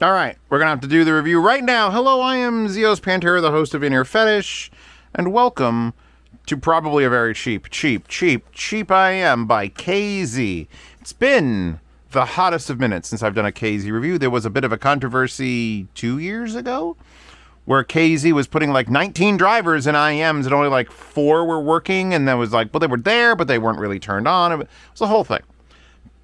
All right, we're going to have to do the review right now. Hello, I am Zeos Pantera, the host of In Ear Fetish, and welcome to probably a very cheap IEM by KZ. It's been the hottest of minutes since I've done a KZ review. There was a bit of a controversy 2 years ago where KZ was putting like 19 drivers in IEMs and only like 4 were working, and that was like, well, they were there, but they weren't really turned on. It was a whole thing.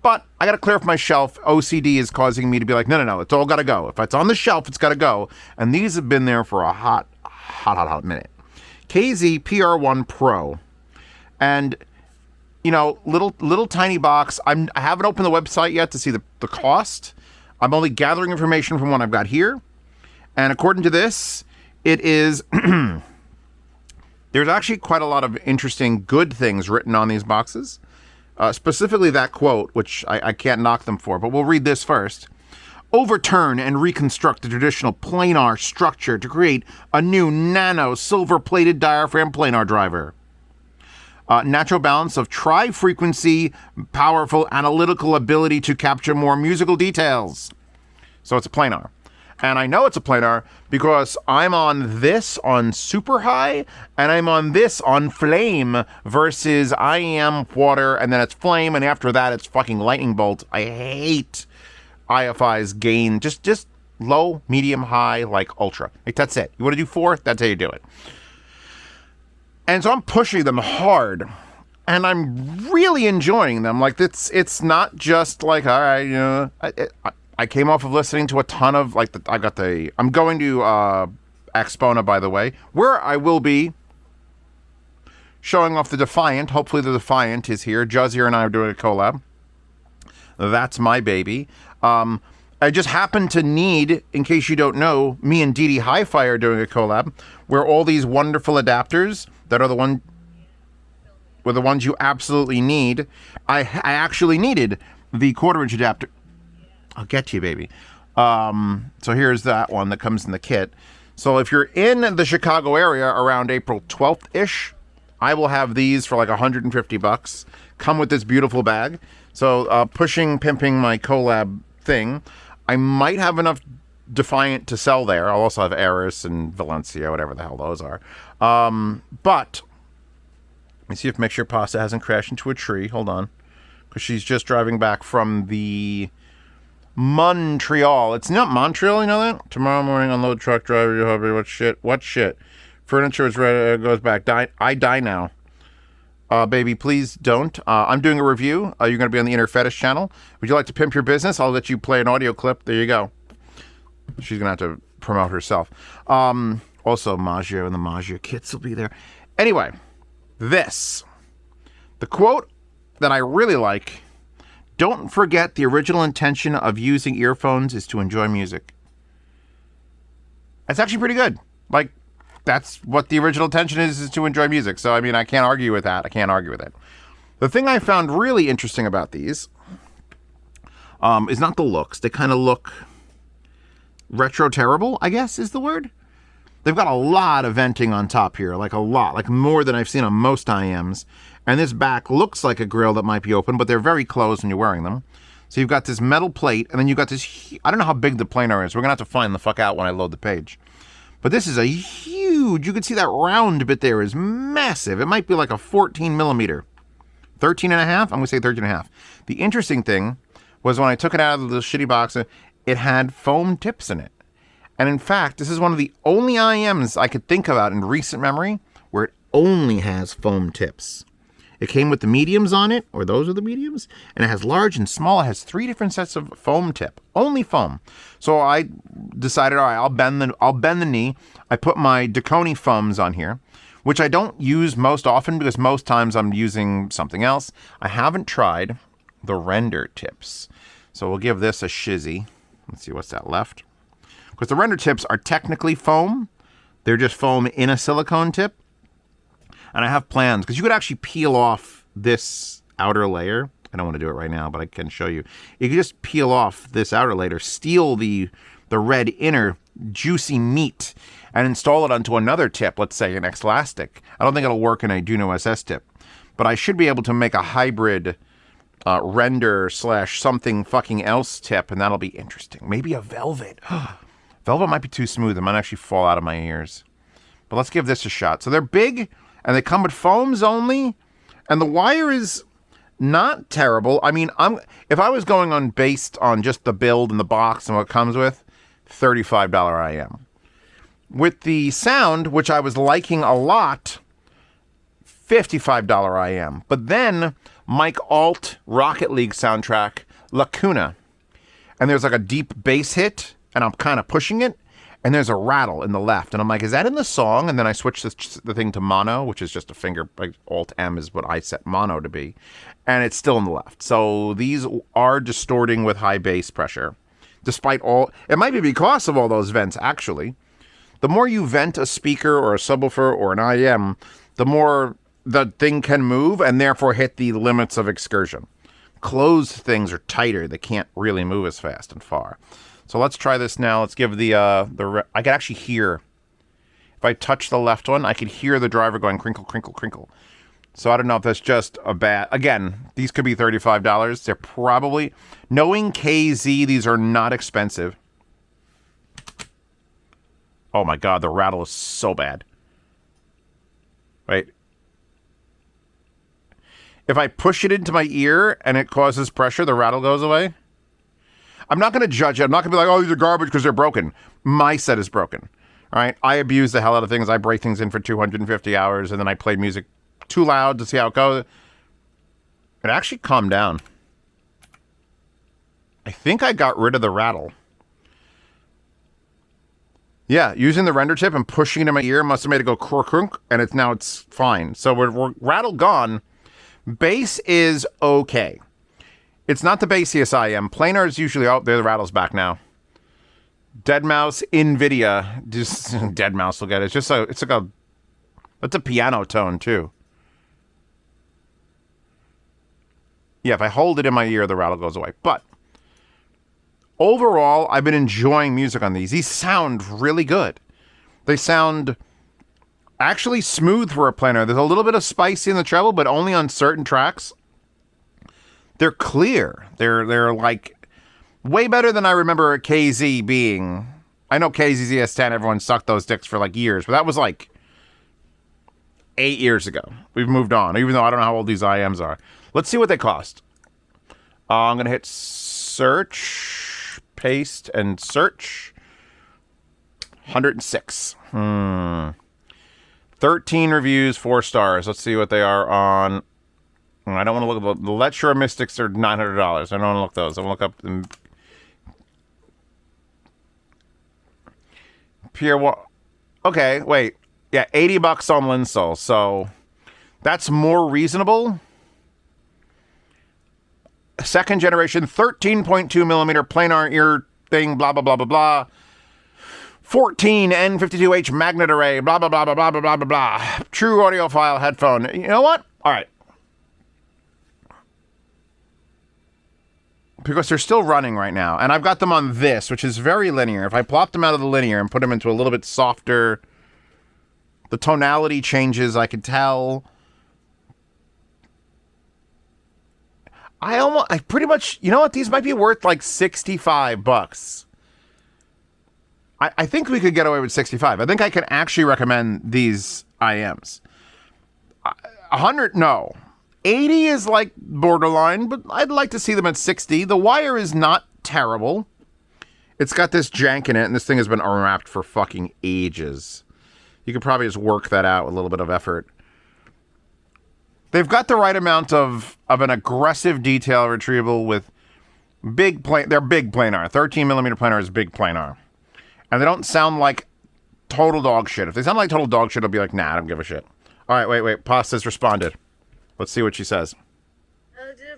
But I got to clear off my shelf. OCD is causing me to be like, no, it's all got to go. If it's on the shelf, it's got to go. And these have been there for a hot minute. KZ PR-1 Pro. And, you know, little tiny box. I haven't opened the website yet to see the cost. I'm only gathering information from what I've got here. And according to this, it is... there's actually quite a lot of interesting, good things written on these boxes. Specifically that quote, which I can't knock them for, but we'll read this first. Overturn and reconstruct the traditional planar structure to create a new nano silver-plated diaphragm planar driver. Natural balance of tri-frequency, powerful analytical ability to capture more musical details. So it's a planar. And I know it's a planar because I'm on this on super high and I'm on this on flame versus IEM water and then it's flame and after that it's fucking lightning bolt. I hate IFI's gain. Just low, medium, high, like ultra. Like that's it. You want to do 4? That's how you do it. And so I'm pushing them hard and I'm really enjoying them. Like it's not just like, all right, you know, I came off of listening to a ton of, like, I'm going to Axpona, by the way, where I will be showing off the Defiant. Hopefully the Defiant is here. Juzzier and I are doing a collab. That's my baby. I just happen to need, in case you don't know, me and DD Hi-Fi are doing a collab where all these wonderful adapters that are the ones you absolutely need. I actually needed the 1/4-inch adapter. I'll get to you, baby. So here's that one that comes in the kit. So if you're in the Chicago area around April 12th-ish, I will have these for like $150. Come with this beautiful bag. So pimping my collab thing. I might have enough Defiant to sell there. I'll also have Eris and Valencia, whatever the hell those are. But let me see if Make Sure Pasta hasn't crashed into a tree. Hold on. Because she's just driving back from the... Montreal. It's not Montreal, you know that? Tomorrow morning, unload truck driver, your hubby. What shit? Furniture is ready, goes back. I die now. Baby, please don't. I'm doing a review. You're going to be on the Inner Fetish channel. Would you like to pimp your business? I'll let you play an audio clip. There you go. She's going to have to promote herself. Also, Maggio and the Maggio kits will be there. Anyway, this. The quote that I really like. Don't forget the original intention of using earphones is to enjoy music. That's actually pretty good. Like, that's what the original intention is to enjoy music. So, I mean, I can't argue with that. The thing I found really interesting about these is not the looks. They kind of look retro terrible, I guess is the word. They've got a lot of venting on top here, like a lot, like more than I've seen on most IEMs. And this back looks like a grill that might be open, but they're very closed when you're wearing them. So you've got this metal plate, and then you've got this... I don't know how big the planar is. We're going to have to find the fuck out when I load the page. But this is a huge... You can see that round bit there is massive. It might be like a 14 millimeter. 13 and a half? I'm going to say 13 and a half. The interesting thing was when I took it out of the shitty box, it had foam tips in it. And in fact, this is one of the only IEMs I could think about in recent memory where it only has foam tips. It came with the mediums on it, or those are the mediums, and it has large and small. It has 3 different sets of foam tip, only foam. So I decided, all right, I'll bend the knee. I put my Dakoni foams on here, which I don't use most often because most times I'm using something else. I haven't tried the render tips, so we'll give this a shizzy. Let's see what's that left. Because the render tips are technically foam. They're just foam in a silicone tip. And I have plans, because you could actually peel off this outer layer. I don't want to do it right now, but I can show you. You could just peel off this outer layer, steal the red inner juicy meat, and install it onto another tip, let's say an X-Lastic. I don't think it'll work in a Duno SS tip, but I should be able to make a hybrid render / something fucking else tip, and that'll be interesting. Maybe a velvet. Velvet might be too smooth. It might actually fall out of my ears. But let's give this a shot. So they're big, and they come with foams only, and the wire is not terrible. I mean, if I was going on based on just the build and the box and what it comes with, $35 IEM. With the sound, which I was liking a lot, $55 IEM. But then Mike Alt Rocket League soundtrack, Lacuna. And there's like a deep bass hit, and I'm kind of pushing it, and there's a rattle in the left. And I'm like, is that in the song? And then I switched the thing to mono, which is just a finger, like Alt M is what I set mono to be. And it's still in the left. So these are distorting with high bass pressure. Despite all, it might be because of all those vents, actually. The more you vent a speaker or a subwoofer or an IEM, the more the thing can move and therefore hit the limits of excursion. Closed things are tighter. They can't really move as fast and far. So let's try this now. Let's give I can actually hear. If I touch the left one, I could hear the driver going crinkle, crinkle, crinkle. So I don't know if that's just a bad... Again, these could be $35. They're probably... Knowing KZ, these are not expensive. Oh my god, the rattle is so bad. Wait. If I push it into my ear and it causes pressure, the rattle goes away. I'm not going to judge it. I'm not going to be like, oh, these are garbage because they're broken. My set is broken. All right? I abuse the hell out of things. I break things in for 250 hours, and then I play music too loud to see how it goes. It actually calmed down. I think I got rid of the rattle. Yeah, using the render tip and pushing it in my ear must have made it go crunk, and it's fine. So we're rattle gone. Bass is okay. It's not the bassiest IEM. Planar is usually out there. The rattle's back now. Deadmau5, NVIDIA. Just Deadmau5 will get it. It's a piano tone too. Yeah, if I hold it in my ear, the rattle goes away. But overall, I've been enjoying music on these. These sound really good. They sound actually smooth for a planar. There's a little bit of spicy in the treble, but only on certain tracks. They're clear. They're like way better than I remember KZ being. I know KZ ZS10, everyone sucked those dicks for like years, but that was like 8 years ago. We've moved on, even though I don't know how old these IEMs are. Let's see what they cost. I'm going to hit search, paste, and search. 106. 13 reviews, 4 stars. Let's see what they are on. I don't want to look at the Let Shore Mystics are $900. I don't want to look at those. I want to look up the PR-1. Okay, wait. Yeah, $80 on Linsol. So that's more reasonable. Second generation, 13.2 millimeter planar ear thing, blah, blah, blah, blah, blah. 14 N52H magnet array, blah, blah, blah, blah, blah, blah, blah, blah. True audiophile headphone. You know what? All right. Because they're still running right now. And I've got them on this, which is very linear. If I plop them out of the linear and put them into a little bit softer, the tonality changes, I can tell. I pretty much, you know what? These might be worth like $65. I think we could get away with 65. I think I can actually recommend these IEMs. 100, no. 80 is like borderline, but I'd like to see them at 60. The wire is not terrible. It's got this jank in it, and this thing has been unwrapped for fucking ages. You could probably just work that out with a little bit of effort. They've got the right amount of an aggressive detail retrieval with they're big planar. 13 millimeter planar is big planar. And they don't sound like total dog shit. If they sound like total dog shit, I'll be like, nah, I don't give a shit. All right, wait. Pasta's responded. Let's see what she says.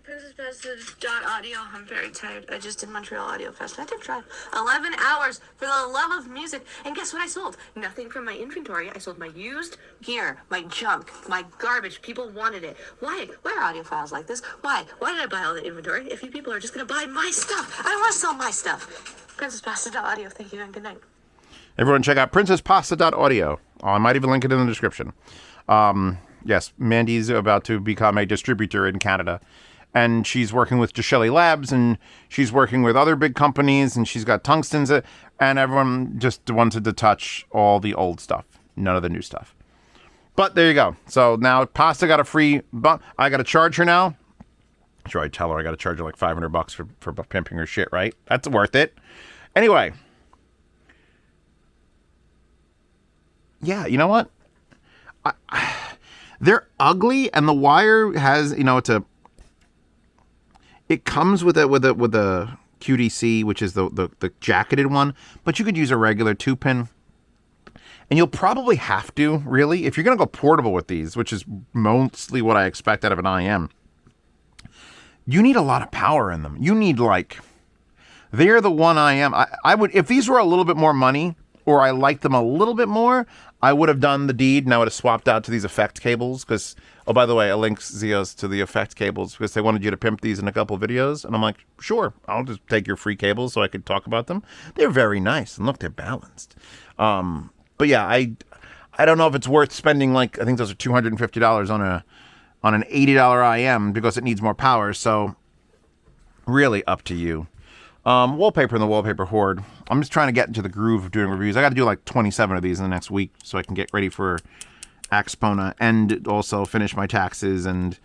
Princesspassage.audio. I'm very tired. I just did Montreal Audio Fest. I had to drive 11 hours for the love of music. And guess what I sold? Nothing from my inventory. I sold my used gear, my junk, my garbage. People wanted it. Why? Why are audiophiles like this? Why? Why did I buy all the inventory if you people are just going to buy my stuff? I don't want to sell my stuff. Princesspassage.audio. Thank you and good night. Everyone check out princesspasta.audio. I might even link it in the description. Yes, Mandy's about to become a distributor in Canada. and she's working with Deshelly Labs, and she's working with other big companies, and she's got tungstens, and everyone just wanted to touch all the old stuff, none of the new stuff. But there you go. So now Pasta got a free bump. I got to charge her now. Sure, I tell her I got to charge her like $500 for pimping her shit, right? That's worth it. Anyway. Yeah, you know what? They're ugly, and the wire has, it comes with a QDC, which is the jacketed one, but you could use a regular 2-pin. And you'll probably have to, really, if you're going to go portable with these, which is mostly what I expect out of an IEM. You need a lot of power in them. You need, they're the one IEM. I would, if these were a little bit more money, or I liked them a little bit more, I would have done the deed, and I would have swapped out to these effect cables, because, oh, by the way, I linked Zios to the effect cables, because they wanted you to pimp these in a couple videos, and I'm like, sure, I'll just take your free cables so I could talk about them. They're very nice, and look, they're balanced. But yeah, I don't know if it's worth spending, I think those are $250 on an $80 IM, because it needs more power, so really up to you. Wallpaper in the Wallpaper Horde. I'm just trying to get into the groove of doing reviews. I got to do 27 of these in the next week so I can get ready for Axpona and also finish my taxes. And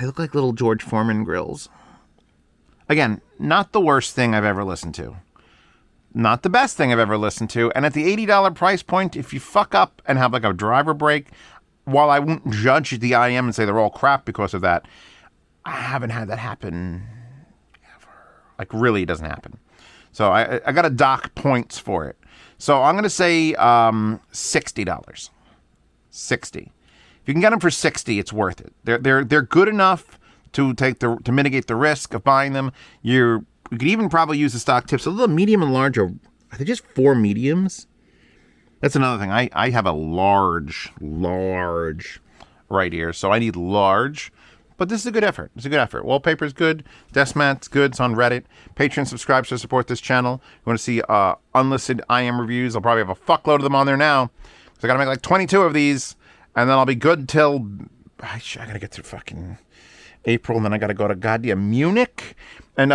they look like little George Foreman grills. Again, not the worst thing I've ever listened to. Not the best thing I've ever listened to. And at the $80 price point, if you fuck up and have a driver break, while I won't judge the IM and say they're all crap because of that, I haven't had that happen. Really, it doesn't happen. So I got to dock points for it. So I'm going to say $60. 60. If you can get them for 60, it's worth it. They're good enough to mitigate the risk of buying them. You could even probably use the stock tips. A little medium and large are they just 4 mediums? That's another thing. I have a large right here, so I need large. But this is a good effort. It's a good effort. Wallpaper's good. Deskmat's good. It's on Reddit. Patreon, subscribe to support this channel. You want to see unlisted IM reviews? I'll probably have a fuckload of them on there now. So I got to make 22 of these. And then I'll be good till... I got to get through fucking April. And then I got to go to goddamn Munich. And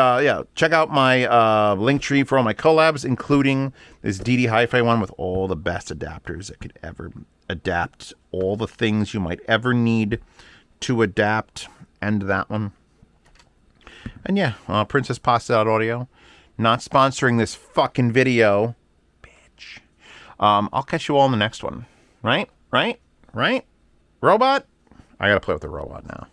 check out my link tree for all my collabs, including this DD Hi-Fi one with all the best adapters that could ever adapt all the things you might ever need to adapt. And that one. And yeah, Princess Pasta Out Audio. Not sponsoring this fucking video. Bitch. I'll catch you all in the next one. Right? Robot? I gotta play with the robot now.